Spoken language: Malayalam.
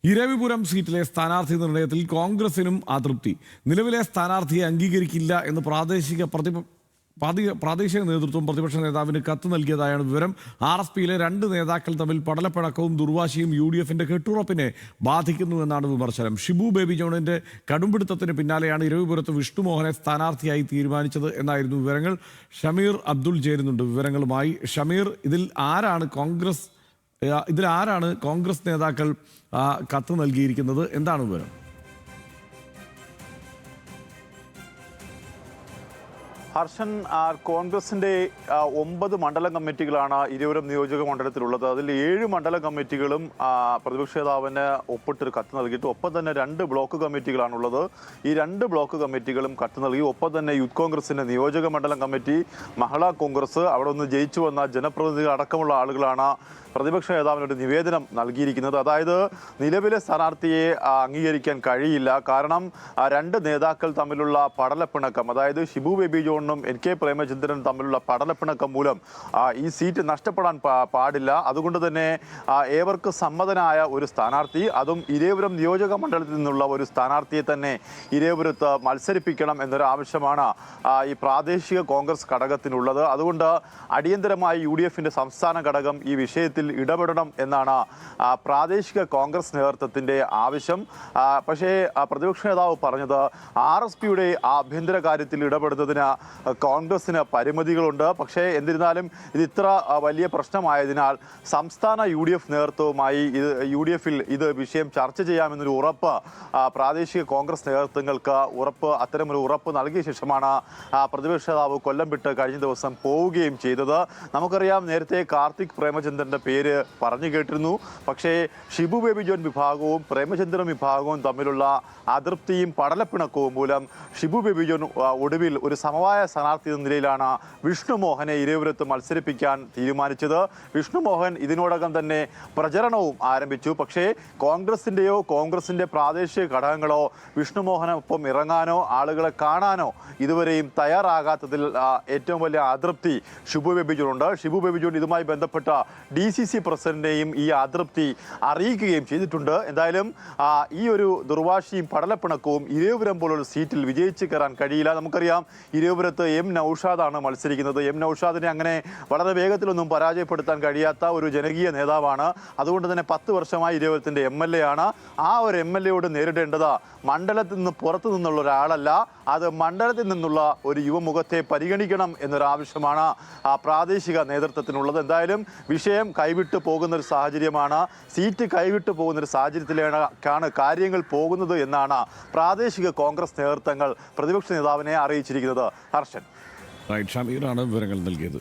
ഇരവിപുരം സീറ്റിലെ സ്ഥാനാർത്ഥി നിർണയത്തിൽ കോൺഗ്രസിനും അതൃപ്തി. നിലവിലെ സ്ഥാനാർത്ഥിയെ അംഗീകരിക്കില്ല എന്ന് പ്രാദേശിക നേതൃത്വം പ്രതിപക്ഷ നേതാവിന് കത്ത് നൽകിയതായാണ് വിവരം. RSPയിലെ രണ്ട് നേതാക്കൾ തമ്മിൽ പടലപ്പിണക്കവും ദുർവാശിയും UDFന്റെ കെട്ടുറപ്പിനെ ബാധിക്കുന്നുവെന്നാണ് വിമർശനം. ഷിബു ബേബി ജോണിന്റെ കടുംപിടുത്തത്തിന് പിന്നാലെയാണ് ഇരവിപുരത്ത് വിഷ്ണുമോഹനെ സ്ഥാനാർത്ഥിയായി തീരുമാനിച്ചത് എന്നായിരുന്നു വിവരങ്ങൾ. ഷമീർ അബ്ദുൾ ചേരുന്നുണ്ട് വിവരങ്ങളുമായി. ഷമീർ, ഇതിൽ ആരാണ് കോൺഗ്രസ് നേതാക്കൾ കത്ത് നൽകിയിരിക്കുന്നത്? എന്താണ് വിവരം? ഹർഷൻ, കോൺഗ്രസിന്റെ 9 മണ്ഡലം കമ്മിറ്റികളാണ് ഇരവിപുരം നിയോജക മണ്ഡലത്തിലുള്ളത്. അതിൽ 7 മണ്ഡലം കമ്മിറ്റികളും പ്രതിപക്ഷ നേതാവിന് ഒപ്പിട്ടൊരു കത്ത് നൽകിയിട്ട് ഒപ്പം തന്നെ 2 ബ്ലോക്ക് കമ്മിറ്റികളാണുള്ളത്. ഈ 2 ബ്ലോക്ക് കമ്മിറ്റികളും കത്ത് നൽകി. ഒപ്പം തന്നെ യൂത്ത് കോൺഗ്രസിന്റെ നിയോജക മണ്ഡലം കമ്മിറ്റി, മഹിളാ കോൺഗ്രസ്, അവിടെ നിന്ന് ജയിച്ചു വന്ന ജനപ്രതിനിധികൾ അടക്കമുള്ള ആളുകളാണ് പ്രതിപക്ഷ നേതാവിനൊരു നിവേദനം നൽകിയിരിക്കുന്നത്. അതായത് നിലവിലെ സ്ഥാനാർത്ഥിയെ അംഗീകരിക്കാൻ കഴിയില്ല. കാരണം 2 നേതാക്കൾ തമ്മിലുള്ള പടലപ്പിണക്കം, അതായത് ഷിബു ബേബി ജോണും NK പ്രേമചന്ദ്രനും തമ്മിലുള്ള പടലപ്പിണക്കം മൂലം ഈ സീറ്റ് നഷ്ടപ്പെടാൻ പാടില്ല. അതുകൊണ്ട് തന്നെ ഏവർക്ക് സമ്മതനായ ഒരു സ്ഥാനാർത്ഥി, അതും ഇരവിപുരം നിയോജക മണ്ഡലത്തിൽ നിന്നുള്ള ഒരു സ്ഥാനാർത്ഥിയെ തന്നെ ഇരവിപുരത്ത് മത്സരിപ്പിക്കണം എന്നൊരു ആവശ്യമാണ് ഈ പ്രാദേശിക കോൺഗ്രസ് ഘടകത്തിനുള്ളത്. അതുകൊണ്ട് അടിയന്തരമായി UDFന്റെ സംസ്ഥാന ഘടകം ഈ വിഷയത്തിൽ ഇടപെടണം എന്നാണ് പ്രാദേശിക കോൺഗ്രസ് നേതൃത്വത്തിന്റെ ആവശ്യം. പക്ഷേ പ്രതിപക്ഷ നേതാവ് പറഞ്ഞത് RSPയുടെ ആഭ്യന്തര കാര്യത്തിൽ ഇടപെടുന്നതിന് കോൺഗ്രസിന് പരിമിതികളുണ്ട്. പക്ഷേ എന്നിരുന്നാലും ഇത് ഇത്ര വലിയ പ്രശ്നമായതിനാൽ സംസ്ഥാന UDF നേതൃത്വവുമായി UDFൽ ഇത് വിഷയം ചർച്ച ചെയ്യാമെന്നൊരു ഉറപ്പ് പ്രാദേശിക കോൺഗ്രസ് നേതൃത്വങ്ങൾക്ക് അത്തരമൊരു ഉറപ്പ് നൽകിയ ശേഷമാണ് പ്രതിപക്ഷ നേതാവ് കൊല്ലം വിട്ട് കഴിഞ്ഞ ദിവസം പോവുകയും ചെയ്തത്. നമുക്കറിയാം, നേരത്തെ കാർത്തിക് പ്രേമചന്ദ്രന്റെ പേര് പറഞ്ഞു കേട്ടിരുന്നു. പക്ഷേ ഷിബു ബേബി ജോൺ വിഭാഗവും പ്രേമചന്ദ്രൻ വിഭാഗവും തമ്മിലുള്ള അതൃപ്തിയും പടലപ്പിണക്കവും മൂലം ഷിബു ബേബി ജോൺ ഒടുവിൽ ഒരു സമവായ സ്ഥാനാർത്ഥി എന്ന നിലയിലാണ് വിഷ്ണുമോഹനെ ഇരവിപുരത്ത് മത്സരിപ്പിക്കാൻ തീരുമാനിച്ചത്. വിഷ്ണുമോഹൻ ഇതിനോടകം തന്നെ പ്രചരണവും ആരംഭിച്ചു. പക്ഷേ കോൺഗ്രസിന്റെ പ്രാദേശിക ഘടകങ്ങളോ വിഷ്ണുമോഹനൊപ്പം ഇറങ്ങാനോ ആളുകളെ കാണാനോ ഇതുവരെയും തയ്യാറാകാത്തതിൽ ഏറ്റവും വലിയ അതൃപ്തി ഷിബു ബേബി ജോണുണ്ട്. ഷിബു ബേബി ജോൺ ഇതുമായി ബന്ധപ്പെട്ട DCC പ്രസിഡന്റിനെയും ഈ അതൃപ്തി അറിയിക്കുകയും ചെയ്തിട്ടുണ്ട്. എന്തായാലും ഈ ഒരു ദുർവാശിയും പടലപ്പിണക്കവും ഇരവിപുരം പോലൊരു സീറ്റിൽ വിജയിച്ച് കയറാൻ കഴിയില്ല. നമുക്കറിയാം, ഇരവിപുരത്ത് M നൌഷാദാണ് മത്സരിക്കുന്നത്. M നൌഷാദിനെ അങ്ങനെ വളരെ വേഗത്തിലൊന്നും പരാജയപ്പെടുത്താൻ കഴിയാത്ത ഒരു ജനകീയ നേതാവാണ്. അതുകൊണ്ട് തന്നെ 10 വർഷമായി ഇരവിപുരത്തിന്റെ MLA ആണ്. ആ ഒരു MLAയോട് നേരിടേണ്ടത് മണ്ഡലത്തിൽ നിന്ന് പുറത്തു നിന്നുള്ള ഒരാളല്ല, അത് മണ്ഡലത്തിൽ നിന്നുള്ള ഒരു യുവമുഖത്തെ പരിഗണിക്കണം എന്നൊരാവശ്യമാണ് പ്രാദേശിക നേതൃത്വത്തിനുള്ളത്. എന്തായാലും വിഷയം കൈവിട്ടു പോകുന്നൊരു സാഹചര്യമാണ്, സീറ്റ് കൈവിട്ടു പോകുന്നൊരു സാഹചര്യത്തിലാണ് കാര്യങ്ങൾ പോകുന്നത് എന്നാണ് പ്രാദേശിക കോൺഗ്രസ് നേതൃത്വങ്ങൾ പ്രതിപക്ഷ നേതാവിനെ അറിയിച്ചിരിക്കുന്നത്. ഹർഷൻ, ഷമീറാണ് വിവരങ്ങൾ നൽകിയത്.